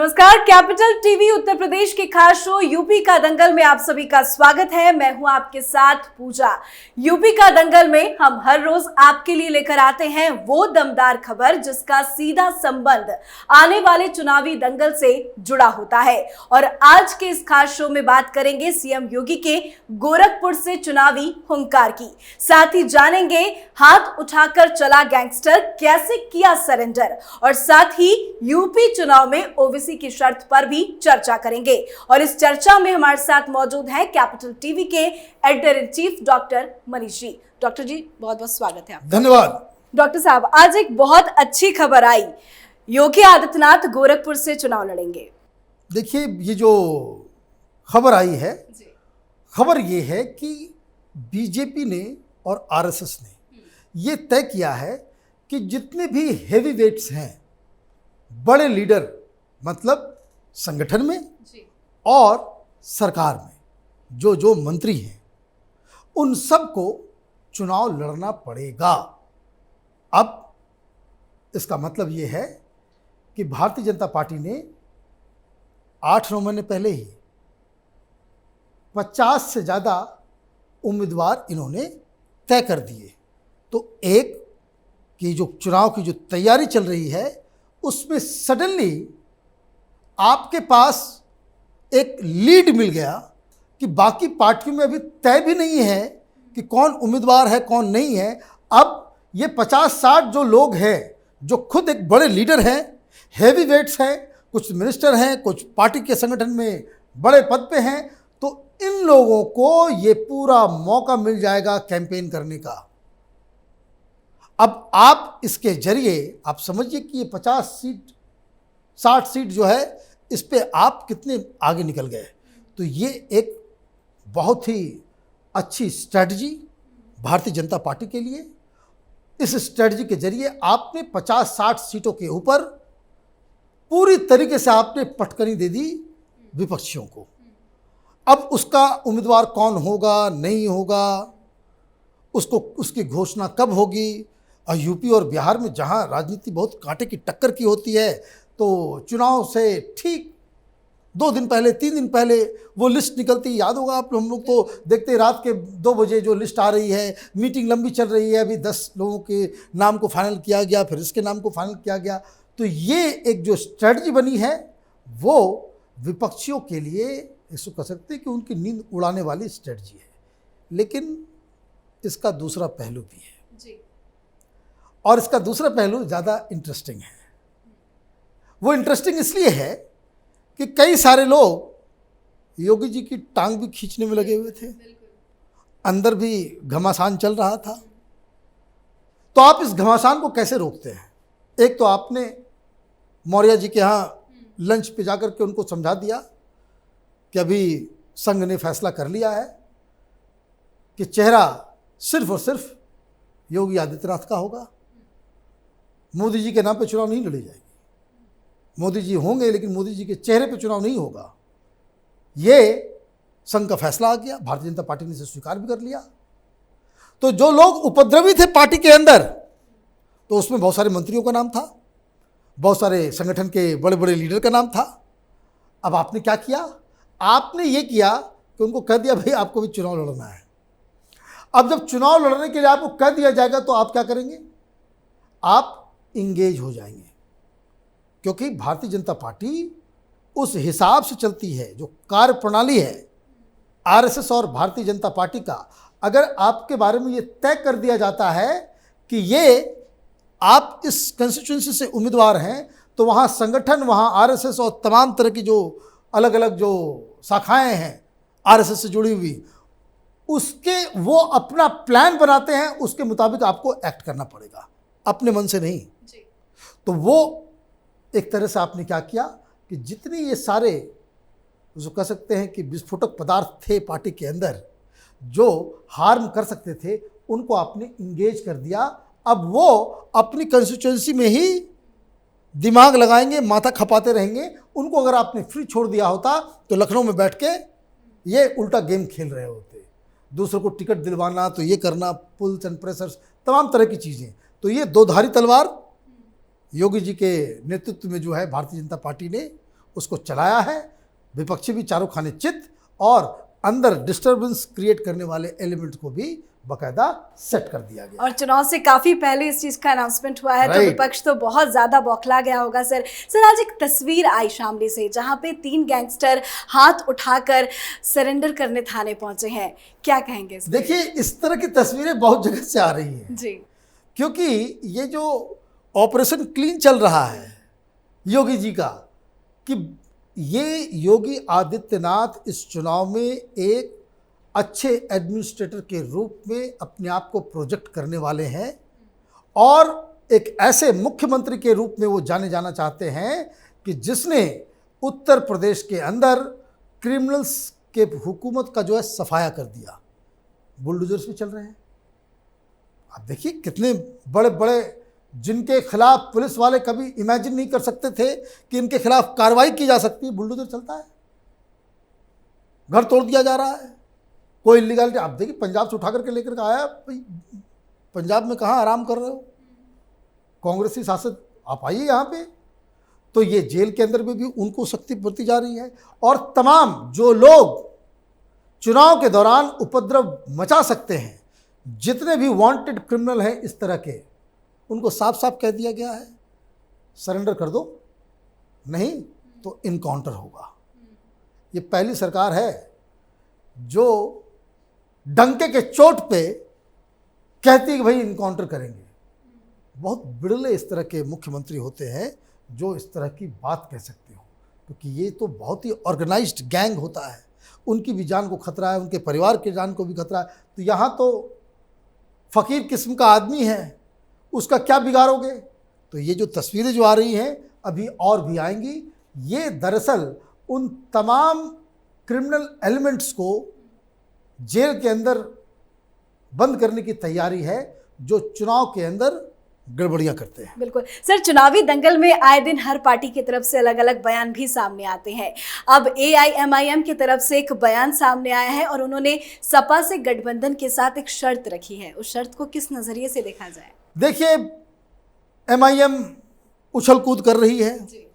नमस्कार, capital TV Uttar Pradesh के खास शो यूपी का दंगल में आप सभी का स्वागत है। मैं हूं आपके साथ पूजा। यूपी का दंगल में हम हर रोज आपके लिए लेकर आते हैं वो दमदार खबर जिसका सीधा संबंध आने वाले चुनावी दंगल से जुड़ा होता है। और आज के इस खास शो में बात करेंगे सीएम योगी के गोरखपुर से चुनावी हुंकार की। साथ ही जानेंगे हाथ उठाकर चला गैंगस्टर कैसे किया सरेंडर, और साथ ही यूपी चुनाव में ओवीसी की शर्त पर भी चर्चा करेंगे। और इस चर्चा में हमारे साथ मौजूद हैं कैपिटल टीवी के editor in chief doctor Manish ji. Doctor ji, बहुत बहुत स्वागत है आपका। धन्यवाद। डॉक्टर साहब, आज एक बहुत अच्छी खबर आई, योगी आदित्यनाथ गोरखपुर से चुनाव लड़ेंगे। देखिए, ये जो खबर आई है, खबर ये है कि बीजेपी ने और आरएसएस ने ये तय किया है कि जितने भी हेवी वेट्स हैं, बड़े लीडर, मतलब संगठन में और सरकार में जो जो मंत्री हैं, उन सबको चुनाव लड़ना पड़ेगा। अब इसका मतलब ये है कि भारतीय जनता पार्टी ने 8-9 महीने पहले ही 50 से ज़्यादा उम्मीदवार इन्होंने तय कर दिए। तो एक कि जो चुनाव की जो तैयारी चल रही है, उसमें सडनली आपके पास एक लीड मिल गया कि बाकी पार्टियों में अभी तय भी नहीं है कि कौन उम्मीदवार है कौन नहीं है। अब ये 50-60 जो लोग हैं, जो खुद एक बड़े लीडर हैं, हेवी वेट्स हैं, कुछ मिनिस्टर हैं, कुछ पार्टी के संगठन में बड़े पद पे हैं, तो इन लोगों को ये पूरा मौका मिल जाएगा कैंपेन करने का। अब आप इसके जरिए आप समझिए कि ये 50 सीट 60 सीट जो है, इस पे आप कितने आगे निकल गए। तो ये एक बहुत ही अच्छी स्ट्रैटेजी भारतीय जनता पार्टी के लिए। इस स्ट्रैटेजी के जरिए आपने 50-60 सीटों के ऊपर पूरी तरीके से आपने पटकनी दे दी विपक्षियों को। अब उसका उम्मीदवार कौन होगा नहीं होगा, उसकी घोषणा कब होगी। और यूपी और बिहार में जहां राजनीति बहुत कांटे की टक्कर की होती है, तो चुनाव से ठीक 2 दिन पहले 3 दिन पहले वो लिस्ट निकलती, याद होगा आप, हम लोग तो देखते रात के 2 बजे जो लिस्ट आ रही है, मीटिंग लंबी चल रही है, अभी 10 लोगों के नाम को फाइनल किया गया, फिर इसके नाम को फाइनल किया गया। तो ये एक जो स्ट्रेटजी बनी है, वो विपक्षियों के लिए इसको कह सकते हैं कि उनकी नींद उड़ाने वाली स्ट्रेटजी है। लेकिन इसका दूसरा पहलू भी है जी। और इसका दूसरा पहलू ज़्यादा इंटरेस्टिंग है। वो इंटरेस्टिंग इसलिए है कि कई सारे लोग योगी जी की टांग भी खींचने में लगे हुए थे, अंदर भी घमासान चल रहा था। तो आप इस घमासान को कैसे रोकते हैं? एक तो आपने मौर्य जी के यहाँ लंच पे जाकर के उनको समझा दिया कि अभी संघ ने फैसला कर लिया है कि चेहरा सिर्फ और सिर्फ योगी आदित्यनाथ का होगा, मोदी जी के नाम पे चुनाव नहीं लड़ी जाएगी। मोदी जी होंगे लेकिन मोदी जी के चेहरे पे चुनाव नहीं होगा। ये संघ का फैसला आ गया, भारतीय जनता पार्टी ने इसे स्वीकार भी कर लिया। तो जो लोग उपद्रवी थे पार्टी के अंदर, तो उसमें बहुत सारे मंत्रियों का नाम था, बहुत सारे संगठन के बड़े बड़े लीडर का नाम था। अब आपने क्या किया? आपने ये किया कि उनको कह दिया, भाई आपको भी चुनाव लड़ना है। अब जब चुनाव लड़ने के लिए आपको कह दिया जाएगा, तो आप क्या करेंगे? आप इंगेज हो जाएंगे, क्योंकि भारतीय जनता पार्टी उस हिसाब से चलती है, जो कार्य प्रणाली है आरएसएस और भारतीय जनता पार्टी का। अगर आपके बारे में ये तय कर दिया जाता है कि ये आप इस कंस्टिट्यूएंसी से उम्मीदवार हैं, तो वहाँ संगठन, वहाँ आरएसएस और तमाम तरह की जो अलग अलग जो शाखाएं हैं आरएसएस से जुड़ी हुई, उसके वो अपना प्लान बनाते हैं, उसके मुताबिक आपको एक्ट करना पड़ेगा, अपने मन से नहीं जी। तो वो एक तरह से आपने क्या किया कि जितने ये सारे जो कह सकते हैं कि विस्फोटक पदार्थ थे पार्टी के अंदर, जो हार्म कर सकते थे, उनको आपने इंगेज कर दिया। अब वो अपनी कंस्टिट्यूएंसी में ही दिमाग लगाएंगे, माथा खपाते रहेंगे। उनको अगर आपने फ्री छोड़ दिया होता, तो लखनऊ में बैठ के ये उल्टा गेम खेल रहे होते, दूसरों को टिकट दिलवाना, तो ये करना, पुल्स एंड प्रेशर्स, तमाम तरह की चीज़ें। तो ये 2 धारी तलवार योगी जी के नेतृत्व में जो है भारतीय जनता पार्टी ने उसको चलाया है, विपक्षी भी चारों खाने चित, और अंदर डिस्टरबेंस क्रिएट करने वाले एलिमेंट को भी बकायदा सेट कर दिया गया। और चुनाव से काफी पहले इस चीज का अनाउंसमेंट हुआ है, तो Right. विपक्ष तो बहुत ज्यादा बौखला गया होगा। सर आज एक तस्वीर आई शामली से जहां पे 3 गैंगस्टर हाथ उठाकर सरेंडर करने थाने पहुंचे हैं, क्या कहेंगे इस पे? देखिए, इस तरह की तस्वीरें बहुत जगह से आ रही हैं, जी, क्योंकि ये जो ऑपरेशन क्लीन चल रहा है योगी जी का, कि ये योगी आदित्यनाथ इस चुनाव में एक अच्छे एडमिनिस्ट्रेटर के रूप में अपने आप को प्रोजेक्ट करने वाले हैं, और एक ऐसे मुख्यमंत्री के रूप में वो जाने जाना चाहते हैं कि जिसने उत्तर प्रदेश के अंदर क्रिमिनल्स के हुकूमत का जो है सफाया कर दिया। बुलडोजर्स भी चल रहे हैं, आप देखिए कितने बड़े बड़े, जिनके खिलाफ पुलिस वाले कभी इमेजिन नहीं कर सकते थे कि इनके खिलाफ कार्रवाई की जा सकती है, बुलडोजर चलता है, घर तोड़ दिया जा रहा है, कोई इलीगलिटी। आप देखिए पंजाब से उठा करके लेकर आया, भाई पंजाब में कहाँ आराम कर रहे हो, कांग्रेसी शासित, आप आइए यहाँ पे। तो ये जेल के अंदर में भी उनको सख्ती बरती जा रही है, और तमाम जो लोग चुनाव के दौरान उपद्रव मचा सकते हैं, जितने भी वांटेड क्रिमिनल हैं इस तरह के, उनको साफ साफ कह दिया गया है सरेंडर कर दो, नहीं तो इनकाउंटर होगा। ये पहली सरकार है जो डंके के चोट पे कहती है कि भाई इनकाउंटर करेंगे। बहुत बिरले इस तरह के मुख्यमंत्री होते हैं जो इस तरह की बात कह सकते हो, क्योंकि ये तो बहुत ही ऑर्गेनाइज्ड गैंग होता है, उनकी भी जान को खतरा है, उनके परिवार के जान को भी खतरा है। तो यहाँ तो फ़कीर किस्म का आदमी है, उसका क्या बिगाड़ोगे। तो ये जो तस्वीरें जो आ रही हैं, अभी और भी आएंगी, ये दरअसल उन तमाम क्रिमिनल एलिमेंट्स को जेल के अंदर बंद करने की तैयारी है जो चुनाव के अंदर गड़बड़ियां करते हैं। बिल्कुल सर, चुनावी दंगल में आए दिन हर पार्टी की तरफ से अलग अलग बयान भी सामने आते हैं। अब AIMIM की तरफ से एक बयान सामने आया है और उन्होंने सपा से गठबंधन के साथ एक शर्त रखी है। उस शर्त को किस नजरिए से देखा जाए? देखिए, MIM उछल कूद कर रही है जी।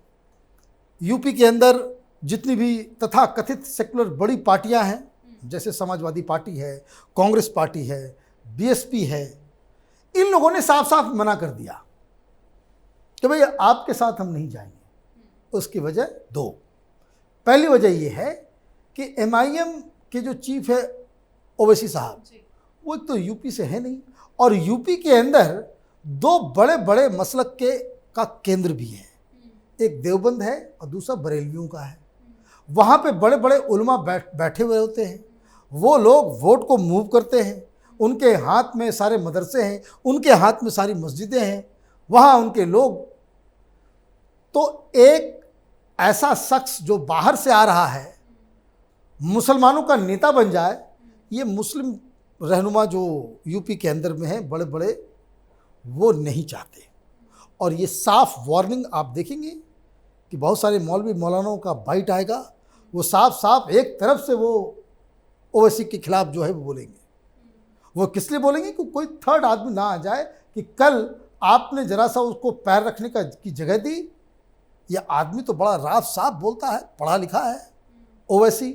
यूपी के अंदर जितनी भी तथा कथित सेकुलर बड़ी पार्टियां हैं, जैसे समाजवादी पार्टी है, कांग्रेस पार्टी है, BSP है, इन लोगों ने साफ साफ मना कर दिया कि भाई आपके साथ हम नहीं जाएंगे। उसकी वजह 2। पहली वजह यह है कि MIM के जो चीफ है ओवैसी साहब, वो एक तो यूपी से है नहीं, और यूपी के अंदर 2 बड़े बड़े मसलक का केंद्र भी है, एक देवबंद है और दूसरा बरेलवियों का है। वहाँ पे बड़े बड़े उलमा बैठे हुए होते हैं, वो लोग वोट को मूव करते हैं, उनके हाथ में सारे मदरसे हैं, उनके हाथ में सारी मस्जिदें हैं, वहाँ उनके लोग। तो एक ऐसा शख्स जो बाहर से आ रहा है, मुसलमानों का नेता बन जाए, ये मुस्लिम रहनुमा जो यूपी के अंदर में हैं बड़े बड़े, वो नहीं चाहते। और ये साफ वार्निंग आप देखेंगे कि बहुत सारे मौलवी मौलानाओं का बाइट आएगा, वो साफ साफ एक तरफ से वो ओवैसी के खिलाफ जो है वो बोलेंगे। वो किस लिए बोलेंगे कि कोई थर्ड आदमी ना आ जाए कि कल आपने जरा सा उसको पैर रखने की जगह दी। ये आदमी तो बड़ा राफ साफ बोलता है, पढ़ा लिखा है ओवैसी,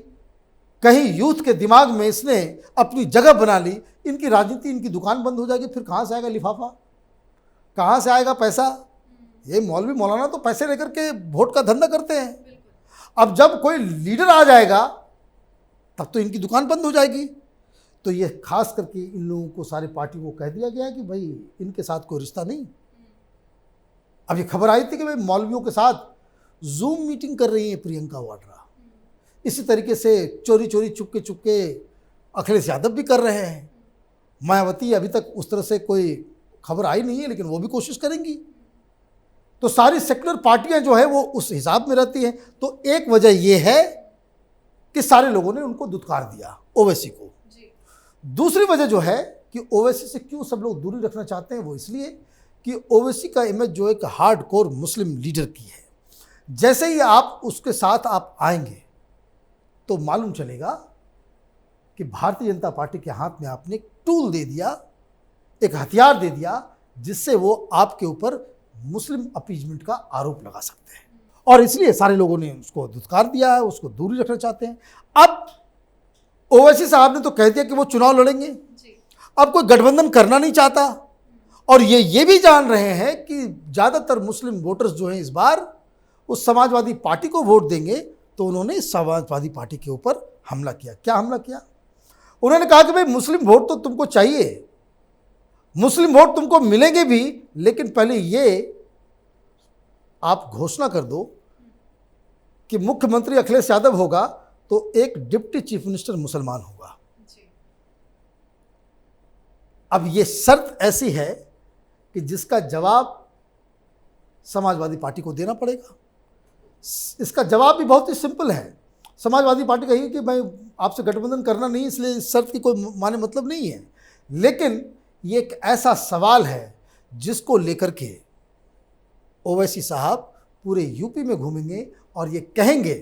कहीं यूथ के दिमाग में इसने अपनी जगह बना ली, इनकी राजनीति, इनकी दुकान बंद हो जाएगी, फिर कहाँ से आएगा लिफाफा, कहाँ से आएगा पैसा। ये मौलवी मौलाना तो पैसे लेकर के वोट का धंधा करते हैं। अब जब कोई लीडर आ जाएगा तब तो इनकी दुकान बंद हो जाएगी। तो ये खास करके इन लोगों को, सारी पार्टी को कह दिया गया है कि भाई इनके साथ कोई रिश्ता नहीं। अब ये खबर आई थी कि भाई मौलवियों के साथ जूम मीटिंग कर रही है प्रियंका वाड्रा। इसी तरीके से चोरी चोरी चुपके अखिलेश यादव भी कर रहे हैं। मायावती, अभी तक उस तरह से कोई खबर आई नहीं है, लेकिन वो भी कोशिश करेंगी। तो सारी सेकुलर पार्टियां जो है वो उस हिसाब में रहती हैं। तो एक वजह ये है कि सारे लोगों ने उनको दुत्कार दिया ओवैसी को। दूसरी वजह जो है कि ओवैसी से क्यों सब लोग दूरी रखना चाहते हैं, वो इसलिए कि ओवैसी का इमेज जो एक हार्डकोर मुस्लिम लीडर की है। जैसे ही आप उसके साथ आप आएंगे तो मालूम चलेगा कि भारतीय जनता पार्टी के हाथ में आपने एक टूल दे दिया, एक हथियार दे दिया, जिससे वो आपके ऊपर मुस्लिम अपीजमेंट का आरोप लगा सकते हैं। और इसलिए सारे लोगों ने उसको धुतकार दिया है, उसको दूरी रखना चाहते हैं। अब ओवैसी साहब ने तो कह दिया कि वो चुनाव लड़ेंगे, अब कोई गठबंधन करना नहीं चाहता, और ये भी जान रहे हैं कि ज़्यादातर मुस्लिम वोटर्स जो हैं इस बार उस समाजवादी पार्टी को वोट देंगे, तो उन्होंने समाजवादी पार्टी के ऊपर हमला किया। क्या हमला किया? उन्होंने कहा कि भाई मुस्लिम वोट तो तुमको चाहिए, मुस्लिम वोट तुमको मिलेंगे भी, लेकिन पहले ये आप घोषणा कर दो कि मुख्यमंत्री अखिलेश यादव होगा तो एक डिप्टी चीफ मिनिस्टर मुसलमान होगा। अब ये शर्त ऐसी है कि जिसका जवाब समाजवादी पार्टी को देना पड़ेगा। इसका जवाब भी बहुत ही सिंपल है। समाजवादी पार्टी कहेगी कि मैं आपसे गठबंधन करना नहीं, इसलिए इस शर्त की कोई माने मतलब नहीं है। लेकिन ये एक ऐसा सवाल है जिसको लेकर के ओवैसी साहब पूरे यूपी में घूमेंगे और ये कहेंगे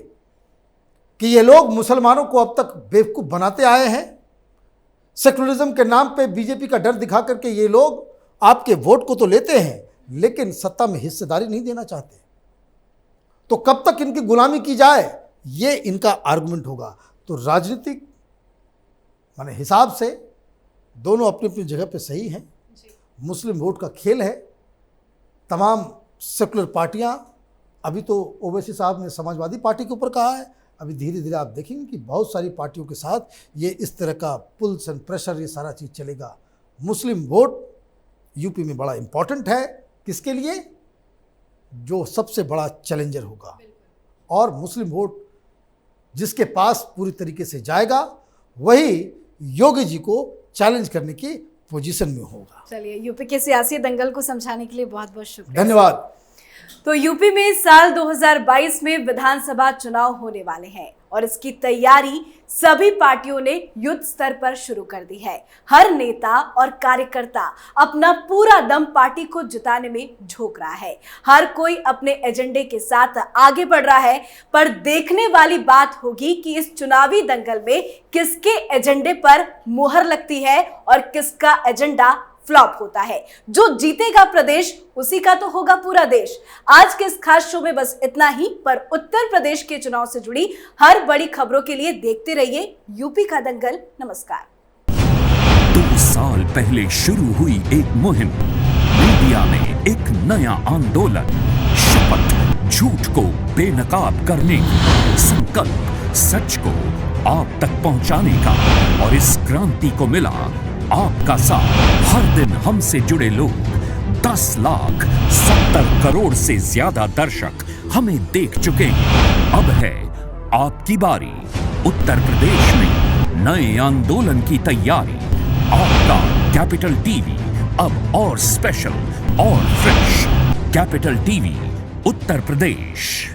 कि ये लोग मुसलमानों को अब तक बेवकूफ़ बनाते आए हैं। सेकुलरिज्म के नाम पे बीजेपी का डर दिखा करके ये लोग आपके वोट को तो लेते हैं, लेकिन सत्ता में हिस्सेदारी नहीं देना चाहते। तो कब तक इनकी गुलामी की जाए, ये इनका आर्गुमेंट होगा। तो राजनीतिक माने हिसाब से दोनों अपनी अपनी जगह पे सही हैं। मुस्लिम वोट का खेल है। तमाम सेकुलर पार्टियां, अभी तो ओवैसी साहब ने समाजवादी पार्टी के ऊपर कहा है, अभी धीरे धीरे आप देखेंगे कि बहुत सारी पार्टियों के साथ ये इस तरह का पुल्स एंड प्रेशर, ये सारा चीज़ चलेगा। मुस्लिम वोट यूपी में बड़ा इंपॉर्टेंट है। किसके लिए? जो सबसे बड़ा चैलेंजर होगा, और मुस्लिम वोट जिसके पास पूरी तरीके से जाएगा वही योगी जी को चैलेंज करने की पोजीशन में होगा। चलिए, यूपी के सियासी दंगल को समझाने के लिए बहुत बहुत शुक्रिया। धन्यवाद। तो यूपी में साल 2022 में विधानसभा चुनाव होने वाले हैं और इसकी तैयारी सभी पार्टियों ने युद्ध स्तर पर शुरू कर दी है। हर नेता और कार्यकर्ता अपना पूरा दम पार्टी को जिताने में झोंक रहा है। हर कोई अपने एजेंडे के साथ आगे बढ़ रहा है, पर देखने वाली बात होगी कि इस चुनावी दंगल में किसके एजेंडे पर मुहर लगती है और किसका एजेंडा फ्लॉप होता है। जो जीतेगा प्रदेश, उसी का तो होगा पूरा देश। आज के इस खास शो में बस इतना ही, पर उत्तर प्रदेश के चुनाव से जुड़ी हर बड़ी खबरों के लिए देखते रहिए यूपी का दंगल। नमस्कार। 2 साल पहले शुरू हुई एक मुहिम, मीडिया में एक नया आंदोलन, शपथ झूठ को बेनकाब करने की, संकल्प सच को आप तक पहुंचाने का, और इस क्रांति को मिला आपका साथ। हर दिन हमसे जुड़े लोग, 10,70 करोड़ से ज्यादा दर्शक हमें देख चुके हैं। अब है आपकी बारी। उत्तर प्रदेश में नए आंदोलन की तैयारी। आपका कैपिटल टीवी अब और स्पेशल और fresh. Capital TV Uttar Pradesh.